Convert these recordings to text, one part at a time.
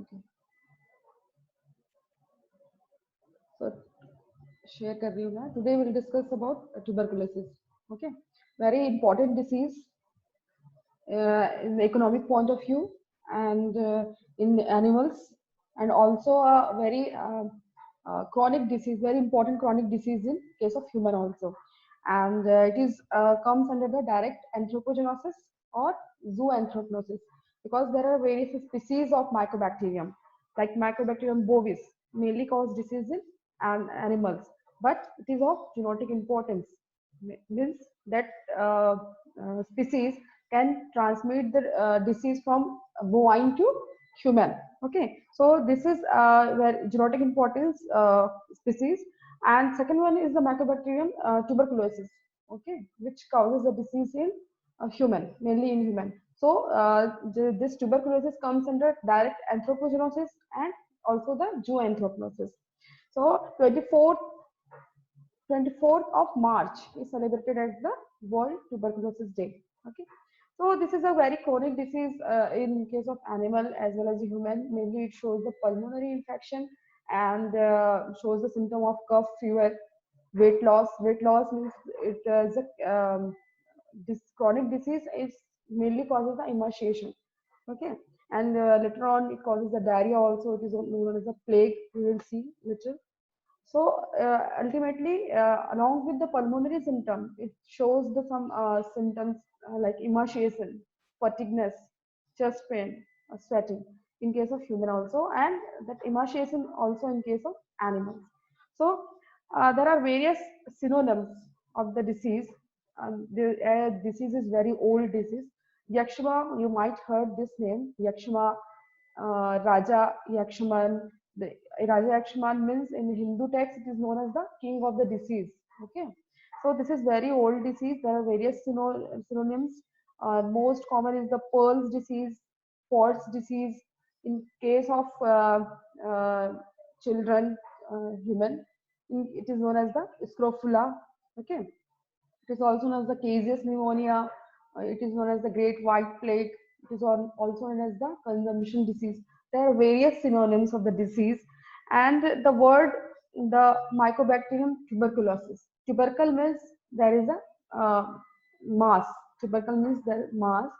Okay. So share कर रही हूँ मैं. Today we'll discuss about tuberculosis. Okay. Very important disease in the economic point of view and in the animals, and also a very chronic disease, very important chronic disease in case of human also. And it is comes under the direct anthropogenosis or zooanthropnosis, because there are various species of mycobacterium, like Mycobacterium bovis mainly cause disease in animals, but it is of zoonotic importance. Means that species can transmit the disease from bovine to human. Okay, so this is where zoonotic importance species. And second one is the Mycobacterium tuberculosis. Okay, which causes the disease in human, mainly in human. So this tuberculosis comes under direct anthropogenosis and also the zooanthropnosis. So 24th of March is celebrated as the World Tuberculosis Day. Okay, so this is a very chronic disease in case of animal as well as human. Mainly, it shows the pulmonary infection and shows the symptom of cough, fever, weight loss. Weight loss means it is a this chronic disease is mainly causes the emaciation. Okay, and later on it causes the diarrhea also. It is known as a plague. We will see later. So ultimately, along with the pulmonary symptom, it shows the some symptoms like emaciation, fatigueness, chest pain, sweating in case of human also, and that emaciation also in case of animals. So there are various synonyms of the disease. The disease is very old disease. Yakshma, you might heard this name, Yakshma, Raja Yakshman. The Raja Yakshman means in Hindu text it is known as the king of the disease. Okay, so this is very old disease. There are various synonyms. Most common is the Pearl's disease, Ford's disease. In case of children, human, it is known as the scrofula. Okay, it is also known as the caseous pneumonia. It is known as the great white plague. It is also known as the consumption disease. There are various synonyms of the disease. And the word, the Mycobacterium tuberculosis. Tubercle means there is a mass. Tubercle means there is mass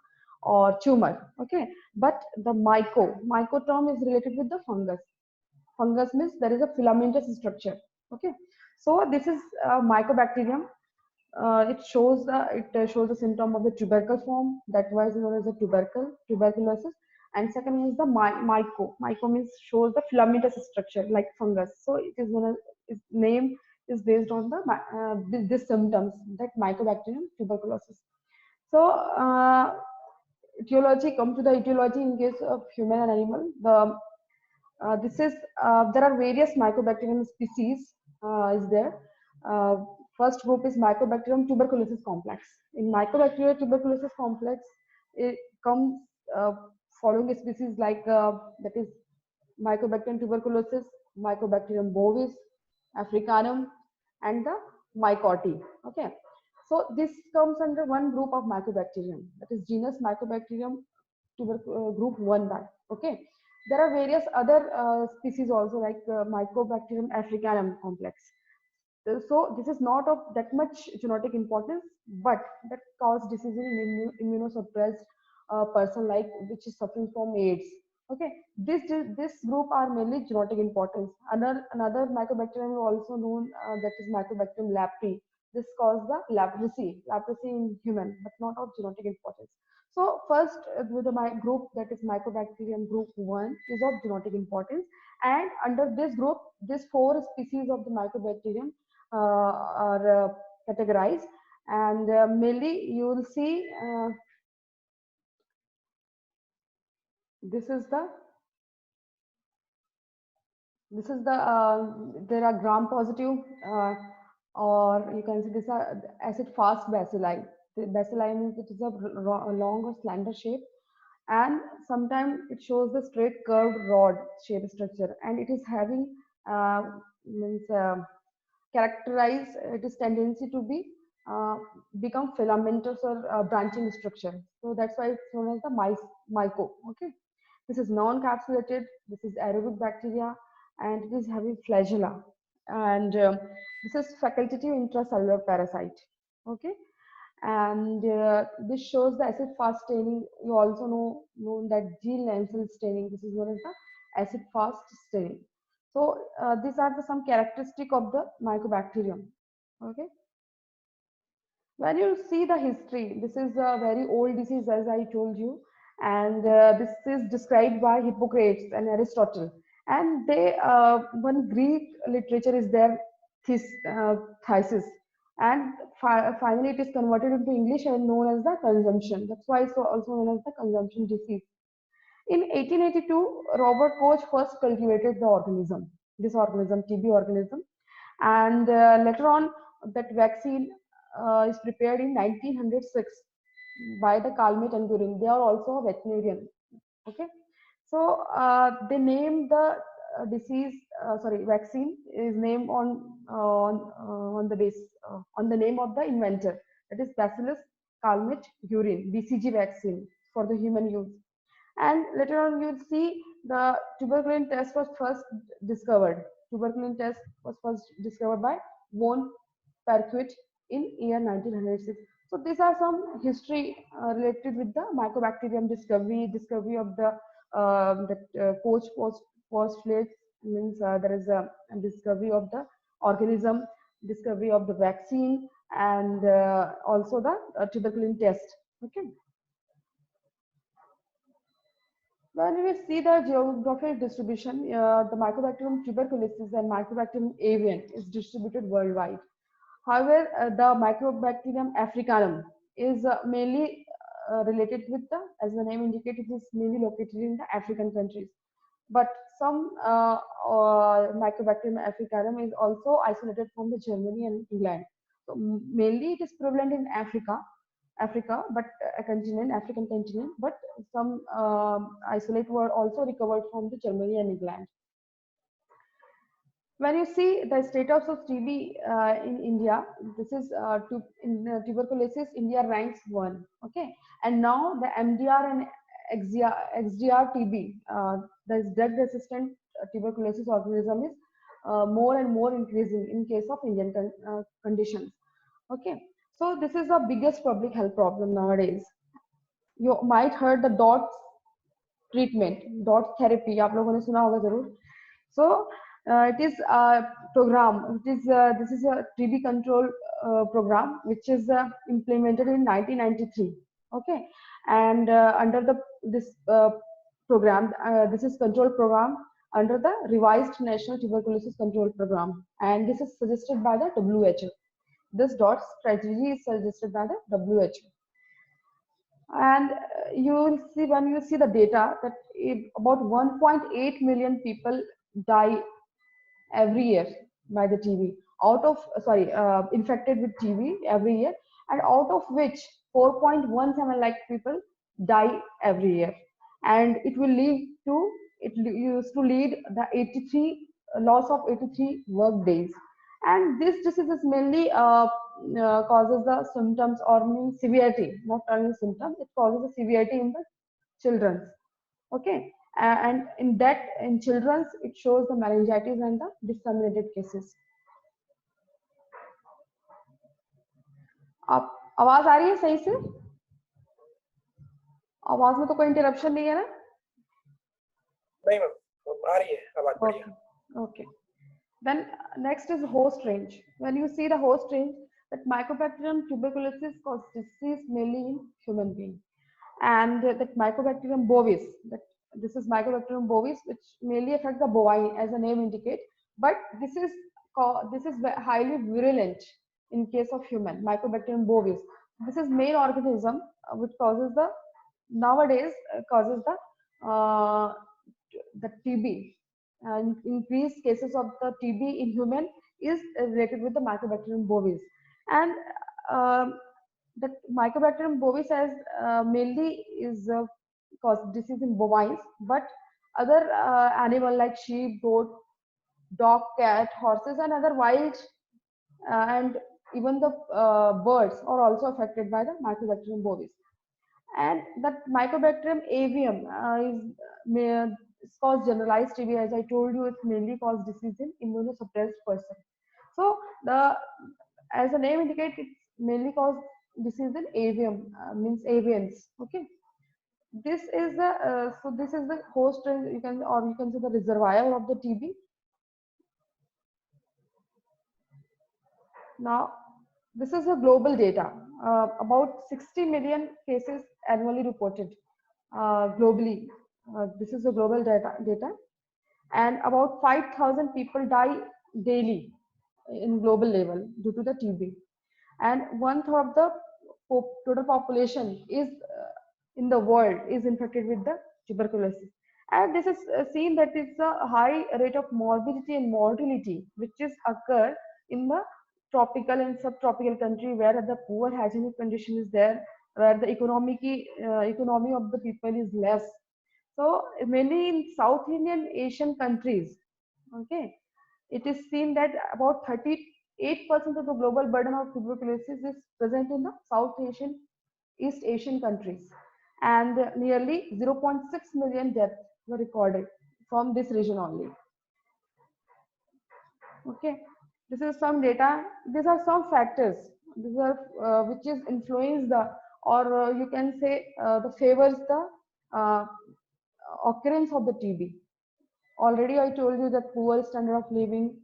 or tumor. Okay. But the myco term is related with the fungus. Fungus means there is a filamentous structure. Okay. So this is Mycobacterium. It shows the symptom of the tubercle form. That was known as the tuberculosis. And second is the myco. Myco means shows the filamentous structure like fungus. So it is known as, its name is based on the this symptoms, that Mycobacterium tuberculosis. So etiology, come to the etiology in case of human and animal. This is there are various Mycobacterium species is there. Uh, First group is Mycobacterium tuberculosis complex. In Mycobacterium tuberculosis complex, it comes uh, following species like that is Mycobacterium tuberculosis, Mycobacterium bovis, Africanum, and the Mycoti. Okay, so this comes under one group of Mycobacterium, that is genus Mycobacterium group 1 by. Okay, there are various other species also like Mycobacterium africanum complex. So this is not of that much genetic importance, but that cause disease in immunosuppressed person like which is suffering from AIDS. Okay, this group are mainly genetic importance. Another Mycobacterium also known that is Mycobacterium leprae. This cause the leprosy in human, but not of genetic importance. So first, with the group that is Mycobacterium group 1 is of genetic importance, and under this group, these four species of the Mycobacterium are categorized, and mainly you will see this is the there are gram positive, or you can see this are acid fast bacilli. The bacilli means it is a long or slender shape, and sometimes it shows the straight curved rod shape structure, and it is having uh, means characterize its tendency to be uh, become filamentous or branching structure. So that's why it's known as the myco. Okay, This is non-capsulated, this is aerobic bacteria, and it is having flagella. And this is facultative intracellular parasite. Okay, and this shows the acid fast staining. You also know that gel Lancel staining. This is known as the acid fast staining. So these are the some characteristic of the mycobacterium. Okay. When you see the history, this is a very old disease, as I told you, and this is described by Hippocrates and Aristotle. And they one Greek literature is there, this thesis, and finally it is converted into English and known as the consumption. That's why it's also known as the consumption disease. In 1882, Robert Koch first cultivated the organism, this organism, TB organism, and later on that vaccine is prepared in 1906 by the Calmette and Gurin. They are also a veterinarian. Okay, so they named the disease, vaccine is named on the base on the name of the inventor, that is Bacillus Calmette Guerin, BCG vaccine for the human use. And later on, you'll see the tuberculin test was first discovered. Tuberculin test was first discovered by von Perquit in year 1906. So these are some history related with the mycobacterium discovery of the Koch postulates, means there is a discovery of the organism, discovery of the vaccine, and also the tuberculin test. Okay. When we see the geographic distribution, the Mycobacterium tuberculosis and Mycobacterium avium is distributed worldwide. However, the Mycobacterium africanum is mainly related with the, as the name indicates, it is mainly located in the African countries. But some Mycobacterium africanum is also isolated from the Germany and England. So mainly it is prevalent in Africa, but a continent, African continent, but some isolate were also recovered from the Germany and England. When you see the status of TB in India, this is tuberculosis, India ranks 1. Okay, and now the MDR and XDR TB, the drug resistant tuberculosis organism is more and more increasing in case of Indian conditions. Okay, so this is the biggest public health problem nowadays. You might heard the DOTS treatment, DOTS therapy. आप लोगों ने सुना होगा जरूर. So it is a program. This is a TB control program which is implemented in 1993. Okay, and under this program, this is control program under the revised National Tuberculosis Control Program, and this is suggested by the WHO. This DOTS strategy is suggested by the WHO. And you will see, when you see the data, that about 1.8 million people die every year by the TB, out of infected with TB every year, and out of which 4.17 lakh people die every year, and it will lead to, it used to lead the 83 loss of 83 work days. And this disease is mainly causes the symptoms or means severity, not only symptoms, it causes the severity in the children. Okay, and in children it shows the meningitis and the disseminated cases. आप आवाज आ रही है सही से? आवाज में तो कोई इंटरप्शन नहीं है ना? नहीं मैम, आ रही है आवाज बढ़िया. Okay. Then next is host range. When you see the host range, that Mycobacterium tuberculosis causes disease mainly in human being, and that Mycobacterium bovis, that this is Mycobacterium bovis, which mainly affects the bovine, as the name indicates. But this is highly virulent in case of human, Mycobacterium bovis. This is main organism which causes the nowadays causes the TB. And increased cases of the TB in human is related with the Mycobacterium bovis. And the Mycobacterium bovis has mainly is cause disease in bovines, but other animal like sheep, goat, dog, cat, horses, and other wild and even the birds are also affected by the Mycobacterium bovis. And that Mycobacterium avium is cause generalized TB. As I told you, it's mainly cause disease in immunosuppressed person. So the as the name indicates, it's mainly cause disease in avium, means avians. Okay, this is the so this is the host, you can, or you can say the reservoir of the TB. Now, this is the global data. About 60 million cases annually reported globally. This is the global data, and about 5,000 people die daily in global level due to the TB. And one third of the total population is in the world is infected with the tuberculosis. And this is seen that it's a high rate of morbidity and mortality which is occur in the tropical and subtropical country where the poor hygienic condition is there, where the economy of the people is less. So mainly in South Indian Asian countries, okay, it is seen that about 38% of the global burden of tuberculosis is present in the South Asian, East Asian countries, and nearly 0.6 million deaths were recorded from this region only. Okay, this is some data. These are some factors. These are which is influence the, or you can say the favors the uh, occurrence of the TB. Already I told you that poor standard of living,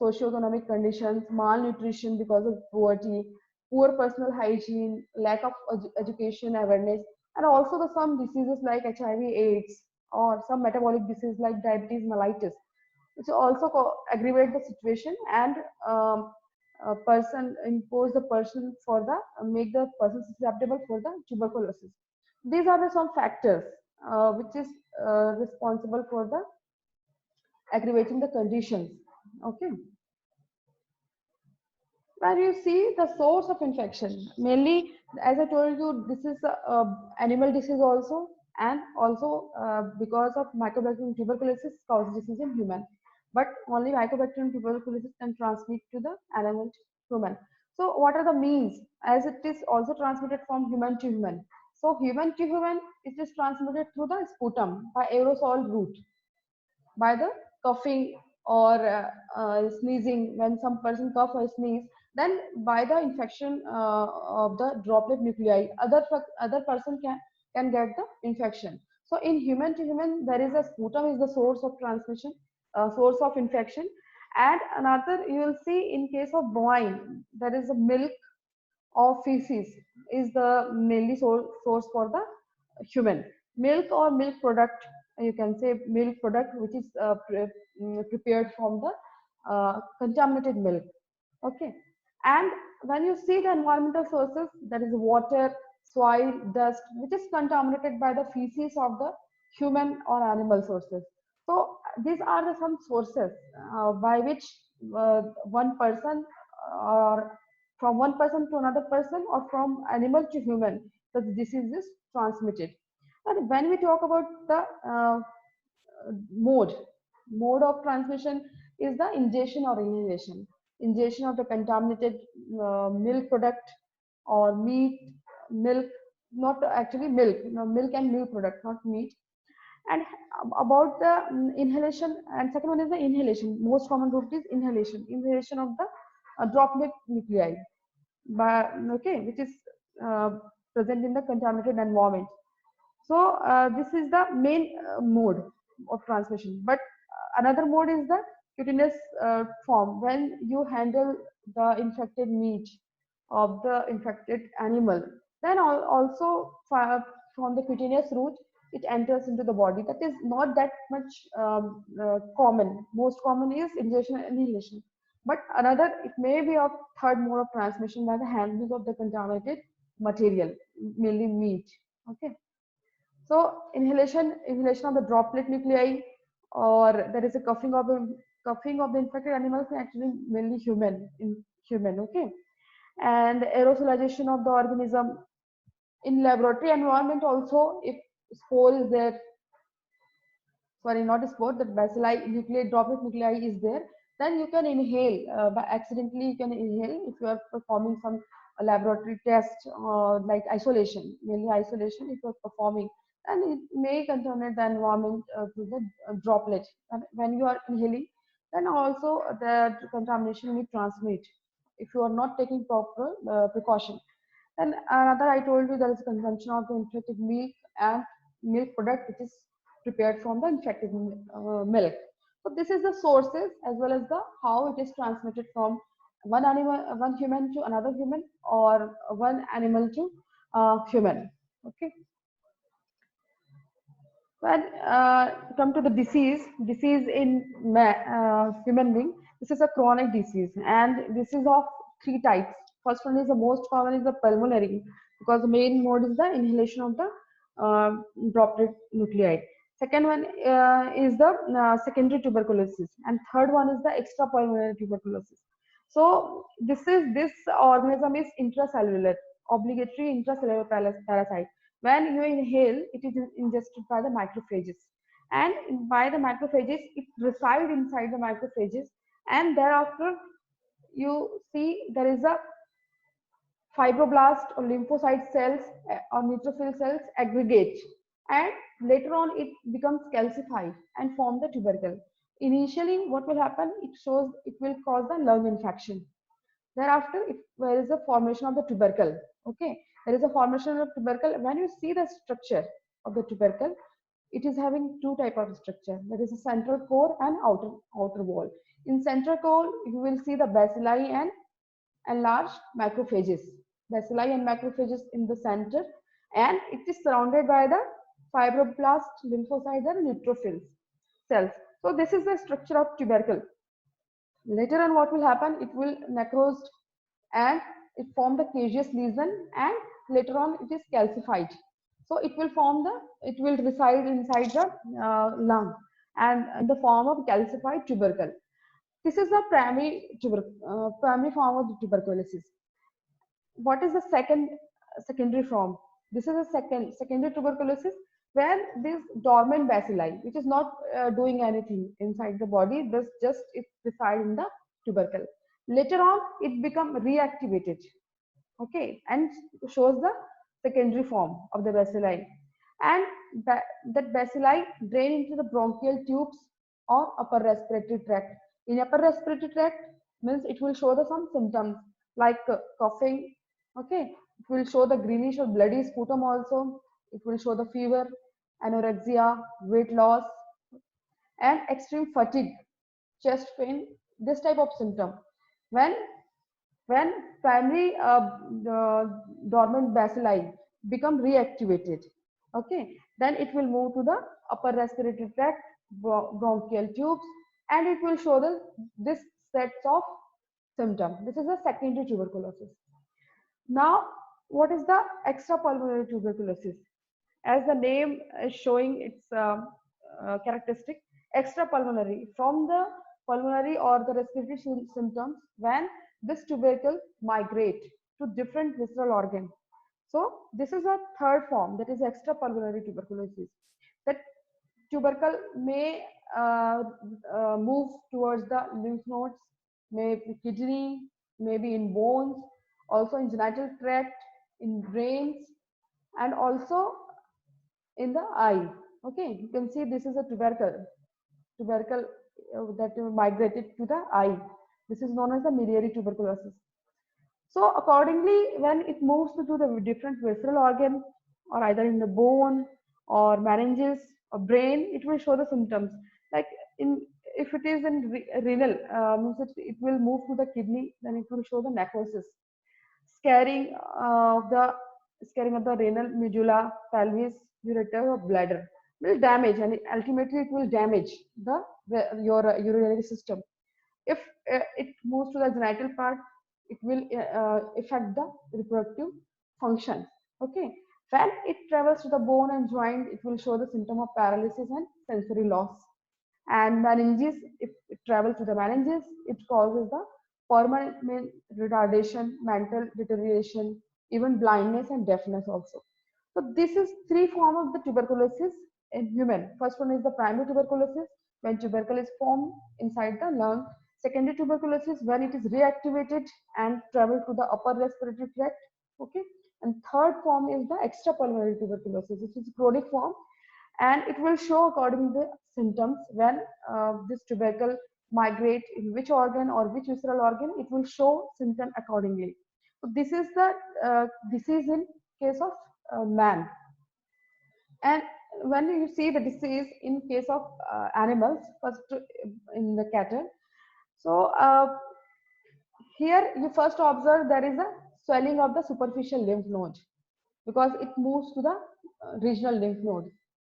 socioeconomic conditions, malnutrition because of poverty, poor personal hygiene, lack of education awareness, and also the some diseases like HIV/AIDS or some metabolic disease like diabetes mellitus, which also aggravate the situation and a person impose the person for the make the person susceptible for the tuberculosis. These are the some factors which is responsible for the aggravating the conditions. Okay, where you see the source of infection, mainly as I told you, this is animal disease also, and also because of Mycobacterium tuberculosis causes disease in human, but only Mycobacterium tuberculosis can transmit to the animal to human. So what are the means, as it is also transmitted from human to human? So human to human, it is transmitted through the sputum by aerosol route, by the coughing or sneezing. When some person cough or sneeze, then by the infection of the droplet nuclei, other person can get the infection. So in human to human, there is a sputum is the source of transmission, source of infection. And another, you will see in case of bovine, there is a milk or feces is the mainly source for the human. Milk or milk product, you can say milk product which is prepared from the contaminated milk. Okay, and when you see the environmental sources, that is water, soil, dust, which is contaminated by the feces of the human or animal sources. So these are the some sources by which one person, or from one person to another person, or from animal to human, the disease is transmitted. And when we talk about the mode mode of transmission, is the ingestion or inhalation. Ingestion of the contaminated milk product or meat, milk, not actually milk, milk and milk product, not meat. And about the inhalation, and second one is the inhalation. Most common route is inhalation of the droplet nuclei, but okay, which is uh, present in the contaminated environment. So this is the main mode of transmission. But another mode is the cutaneous form, when you handle the infected meat of the infected animal. Then also from the cutaneous route, it enters into the body. That is not that much common. Most common is ingestion and inhalation. But another, it may be of third mode of transmission by the handling of the contaminated material, mainly meat. Okay. So inhalation of the droplet nuclei, or there is a coughing of the infected animals, actually mainly in human. Okay, and aerosolization of the organism in laboratory environment also. If spore is there, sorry, not a spore, the bacilli nuclei, droplet nuclei is there, then you can inhale by accidentally. You can inhale if you are performing some a laboratory test, like isolation, mainly isolation it was performing, and it may contaminate the environment through the droplet. And when you are inhaling, then also the contamination may transmit if you are not taking proper precaution. And another, I told you, there is consumption of the infected milk and milk product which is prepared from the infected milk. So this is the sources as well as the how it is transmitted from one animal, one human to another human, or one animal to human. Okay. When come to the disease in human being, this is a chronic disease, and this is of three types. First one is the most common is the pulmonary, because the main mode is the inhalation of the droplet nuclei. Second one is the secondary tuberculosis, and third one is the extrapulmonary tuberculosis. So this organism is intracellular, obligatory intracellular parasite. When you inhale, it is ingested by the macrophages, and by the macrophages it resides inside the macrophages, and thereafter you see there is a fibroblast or lymphocyte cells or neutrophil cells aggregate, and later on it becomes calcified and form the tubercle. Initially what will happen, it will cause the lung infection. Thereafter there is a formation of the tubercle. Okay, there is a formation of tubercle. When you see the structure of the tubercle, it is having two type of structure. There is a central core and outer wall. In central core you will see the bacilli and enlarged macrophages, bacilli and macrophages in the center, and it is surrounded by the fibroblast, lymphocytes, and neutrophils cells. So this is the structure of tubercle. Later on, what will happen? It will necrosed and it form the caseous lesion, and later on it is calcified. So it will it will reside inside the lung and in the form of calcified tubercle. This is the primary form of the tuberculosis. What is the secondary form? This is a secondary tuberculosis, where this dormant bacilli, which is not doing anything inside the body, this just it reside in the tubercle. Later on, it become reactivated. Okay, and shows the secondary form of the bacilli, and that bacilli drain into the bronchial tubes or upper respiratory tract. In upper respiratory tract means it will show the some symptoms like coughing. Okay, it will show the greenish or bloody sputum also. It will show the fever, anorexia, weight loss, and extreme fatigue, chest pain, this type of symptom. When when primary dormant bacilli become reactivated, okay, then it will move to the upper respiratory tract, bronchial tubes, and it will show this sets of symptom. This is a secondary tuberculosis. Now, what is the extrapulmonary tuberculosis? As the name is showing its characteristic, extrapulmonary, from the pulmonary or the respiratory symptoms, when this tubercle migrate to different visceral organ. So this is a third form, that is extrapulmonary tuberculosis. That tubercle may move towards the lymph nodes, maybe kidney, maybe in bones, also in genital tract, in brains, and also in the eye. Okay, you can see this is a tubercle that migrated to the eye. This is known as the miliary tuberculosis. So accordingly, when it moves to the different visceral organ, or either in the bone or meninges or brain, it will show the symptoms. Like if it is in renal, means it will move to the kidney, then it will show the necrosis, scarring of the renal medulla, pelvis, ureter, or bladder will damage, and ultimately it will damage your urinary system. If it moves to the genital part, it will affect the reproductive function. Okay, when it travels to the bone and joint, it will show the symptom of paralysis and sensory loss. And meninges, if it travels to the meninges, it causes the permanent retardation, mental deterioration, even blindness and deafness also. So this is three forms of the tuberculosis in human. First one is the primary tuberculosis, when tubercle is formed inside the lung. Secondary tuberculosis, when it is reactivated and travel to the upper respiratory tract. Okay. And third form is the extrapulmonary tuberculosis, which is chronic form, and it will show according to the symptoms when this tubercle migrate in which organ or which visceral organ, it will show symptom accordingly. So this is the disease in case of man. And when you see the disease in case of animals, first in the cattle, so here you first observe there is a swelling of the superficial lymph node because it moves to the regional lymph node.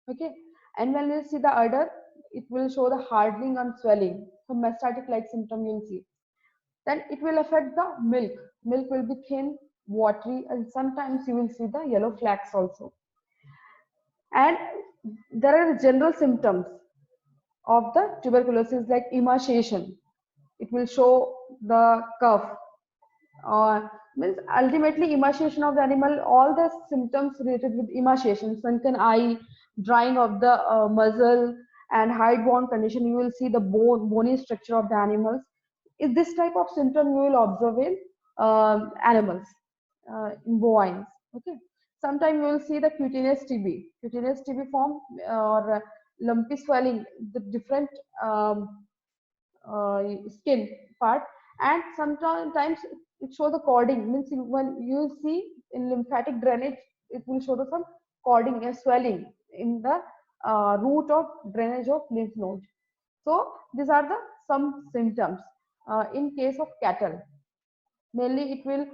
Okay, and when you see the udder, it will show the hardening and swelling. So mastitis like symptom you will see. Then it will affect the milk. Milk will be thin, watery, and sometimes you will see the yellow flax also. And there are general symptoms of the tuberculosis like emaciation. It will show the cough. Means ultimately emaciation of the animal, all the symptoms related with emaciation, sunken eye, drying of the muzzle, and hide-bound condition. You will see the bony structure of the animals. Is this type of symptom you will observe in animals, in bovines. Okay. Sometimes you will see the cutaneous TB. Cutaneous TB form or lumpy swelling, the different skin part, and sometimes it shows the cording. Means when you see in lymphatic drainage, it will show the some cording and swelling in the route of drainage of lymph node. So these are the some symptoms in case of cattle. Mainly it will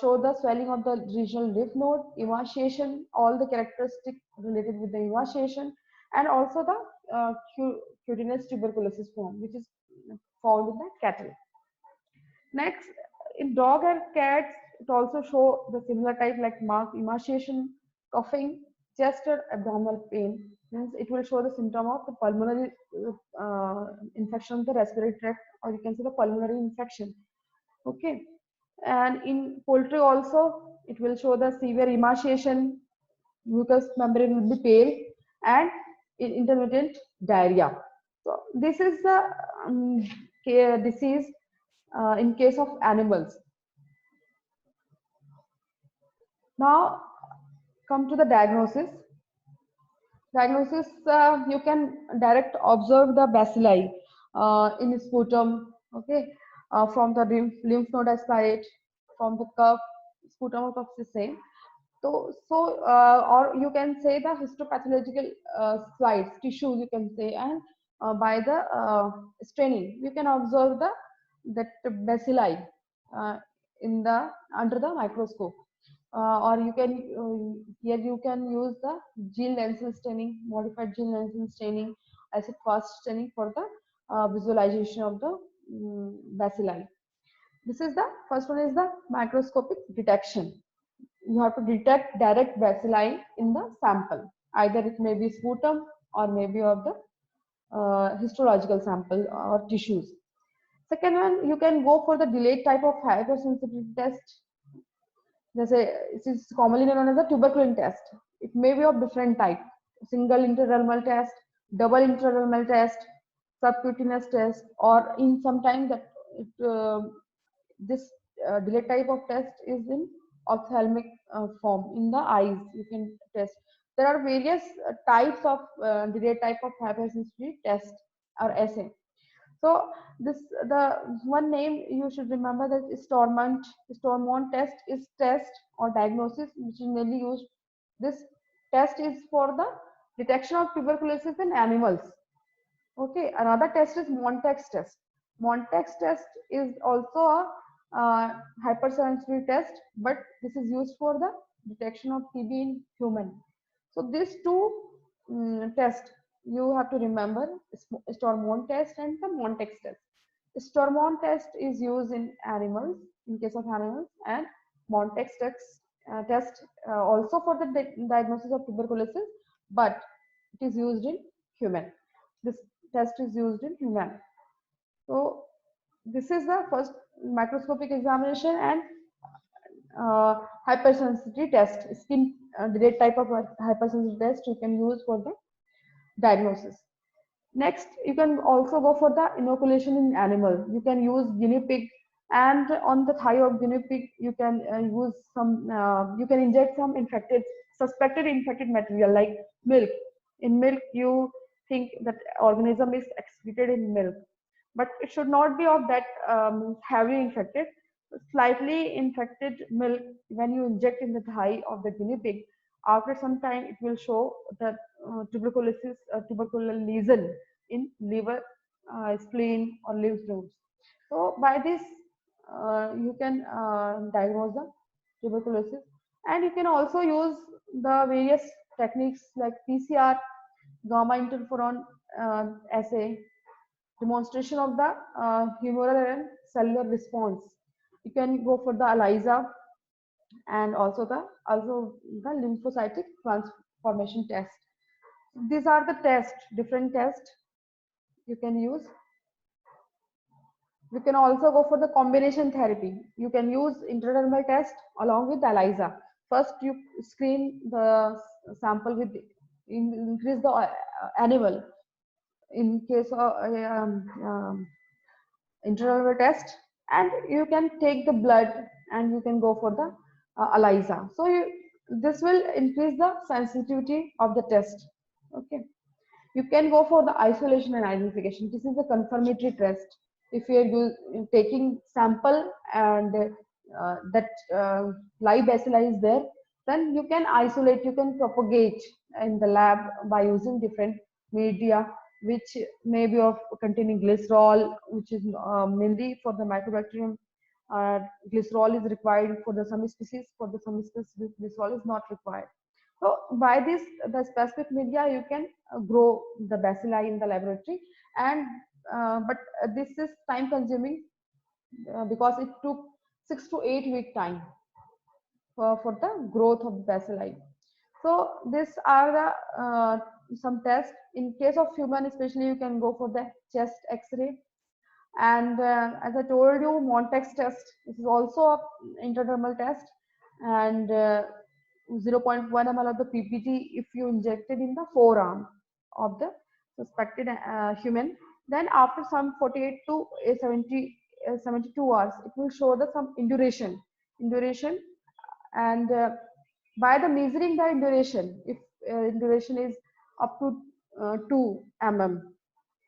show the swelling of the regional lymph node, emaciation, all the characteristics related with the emaciation, and also the cutaneous tuberculosis form, which is found in the cattle. Next, in dog and cats, it also show the similar type like marked emaciation, coughing, chest or abdominal pain. Means it will show the symptom of the pulmonary infection of the respiratory tract, or you can say the pulmonary infection. Okay. And in poultry also, it will show the severe emaciation, mucous membrane will be pale, and intermittent diarrhea. So this is the disease in case of animals. Now come to the diagnosis. Diagnosis, you can direct observe the bacilli in sputum, okay, from the lymph node aspirate, from the cuff, sputum of cuff is same. So or you can say the histopathological slides, tissues you can say, and by the staining, you can observe the that bacilli in the under the microscope. Or you can here you can use the gene Lenzel staining, modified gene Lenzel staining, acid fast staining for the visualization of the bacilli. This is the first one is the microscopic detection. You have to detect direct bacilli in the sample. Either it may be sputum or maybe of the histological sample or tissues. Second one, you can go for the delayed type of hypersensitivity test. It is commonly known as the tuberculin test. It may be of different type: single intradermal test, double intradermal test, subcutaneous test, or in some time that this delayed type of test is in ophthalmic form in the eyes. You can test. There are various types of delayed type of hypersensitivity test or assay. So this the one name you should remember that Stormont test is test or diagnosis which is mainly used. This test is for the detection of tuberculosis in animals. Okay, another test is Montex test. Montex test is also a hypersensitivity test, but this is used for the detection of TB in human. So these two tests you have to remember: Stormont test and the Montex test. Stormont test is used in animals, in case of animals, and Montex test also for the diagnosis of tuberculosis, but it is used in human. This test is used in human. So this is the first microscopic examination and hypersensitivity test. Skin delayed type of hypersensitivity test you can use for the diagnosis. Next, you can also go for the inoculation in animal. You can use guinea pig, and on the thigh of guinea pig, you can use some. You can inject some suspected infected material like milk. In milk, you think that organism is excreted in milk, but it should not be of that heavily infected. Slightly infected milk, when you inject in the thigh of the guinea pig, after some time it will show that tubercular lesion in liver, spleen, or lymph nodes. So by this, you can diagnose the tuberculosis, and you can also use the various techniques like PCR, gamma interferon assay, demonstration of the humoral and cellular response. You can go for the ELISA, and also the lymphocytic transformation test. These are the different tests you can use. You can also go for the combination therapy. You can use intradermal test along with ELISA. First, you screen the sample with increase the animal. In case of intradermal test, and you can take the blood and you can go for the ELISA. So this will increase the sensitivity of the test. Okay. You can go for the isolation and identification. This is a confirmatory test. If you are taking sample and that live bacilli is there, then you can isolate, you can propagate in the lab by using different media, which may be of containing glycerol, which is mainly for the Mycobacterium. Glycerol is required for the some species. For the some species, glycerol is not required. So by this, the specific media, you can grow the bacilli in the laboratory, and but this is time consuming because it took 6 to 8 week time for the growth of bacilli. So these are the some tests. In case of human, especially, you can go for the chest X-ray, and as I told you, Montex test. This is also a intradermal test, and 0.1 ml of the PPT if you injected in the forearm of the suspected human. Then after some 48 to 72 hours, it will show the some induration, and by the measuring the induration, if induration is up to 2 mm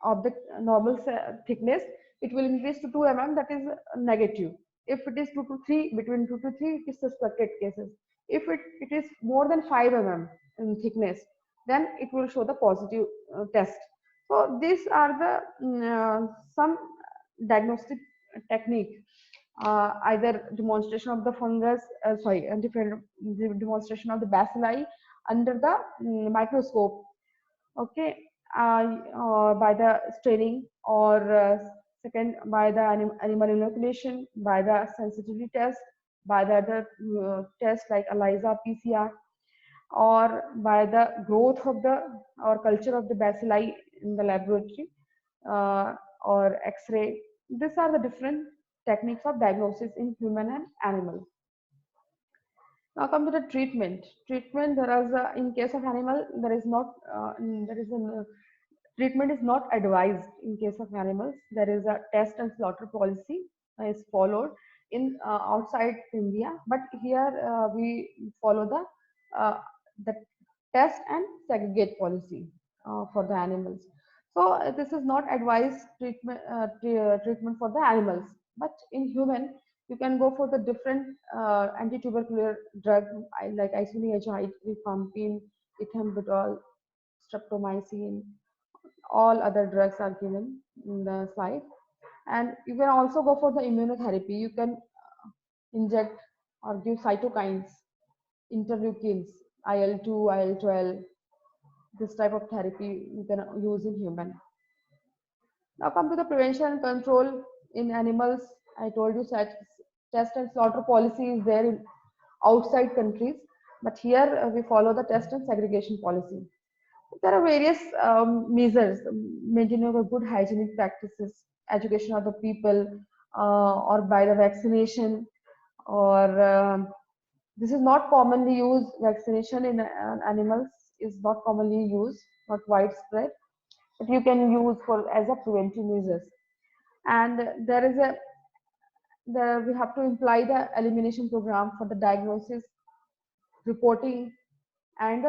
of the normal thickness, it will increase to 2 mm, that is negative. If it is 2 to 3, between 2 to 3, it is suspected cases. If it is more than 5 mm in thickness, then it will show the positive test. So these are the some diagnostic technique, either demonstration of the fungus, different demonstration of the bacilli under the microscope. Okay, by the staining, or second by the animal inoculation, by the sensitivity test, by the other test like ELISA, PCR, or by the growth of the or culture of the bacilli in the laboratory, or X-ray. These are the different techniques of diagnosis in human and animal. Now come to the treatment. Treatment, there is in case of animal, there is not treatment is not advised in case of animals. There is a test and slaughter policy is followed in outside India, but here we follow the test and segregate policy for the animals. So this is not advised treatment for the animals, but in human, you can go for the different anti-tubercular drug like isoniazid, rifampin, ethambutol, streptomycin. All other drugs are given in the slide, and you can also go for the immunotherapy. You can inject or give cytokines, interleukins, IL-2, IL-12. This type of therapy you can use in human. Now come to the prevention and control in animals. I told you that test and slaughter policy is there in outside countries, but here we follow the test and segregation policy. There are various measures, maintaining a good hygienic practices, education of the people, or by the vaccination, or this is not commonly used. Vaccination in animals is not commonly used, not widespread. that you can use for as a preventive measures. And there is a we have to imply the elimination program for the diagnosis, reporting, and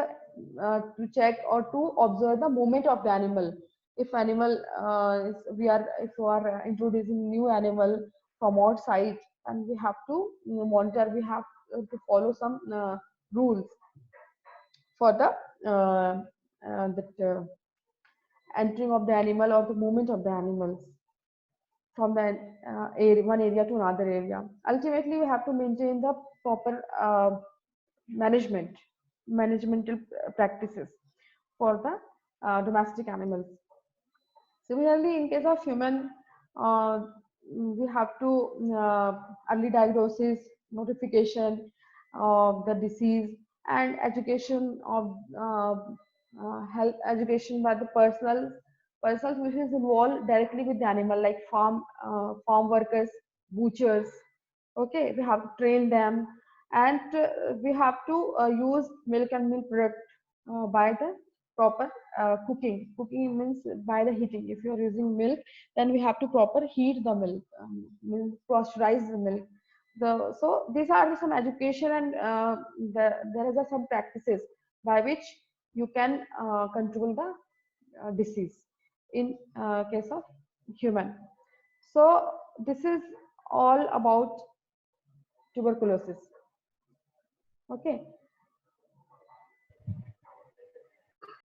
to check or to observe the movement of the animal. If animal if you are introducing new animal from outside, and we have to monitor, we have to follow some rules for the that entering of the animal or the movement of the animals from the one area to another area. Ultimately, we have to maintain the proper managemental practices for the domestic animals. Similarly, in case of human, we have to early diagnosis, notification of the disease, and education of health education by the persons which is involved directly with the animal, like farm workers, butchers. Okay, we have to train them, and we have to use milk and milk product by the proper cooking means by the heating. If you are using milk, then we have to proper heat the milk, means pasteurize the milk. So these are some education, and there is some practices by which you can control the disease in case of human. So this is all about tuberculosis. Okay.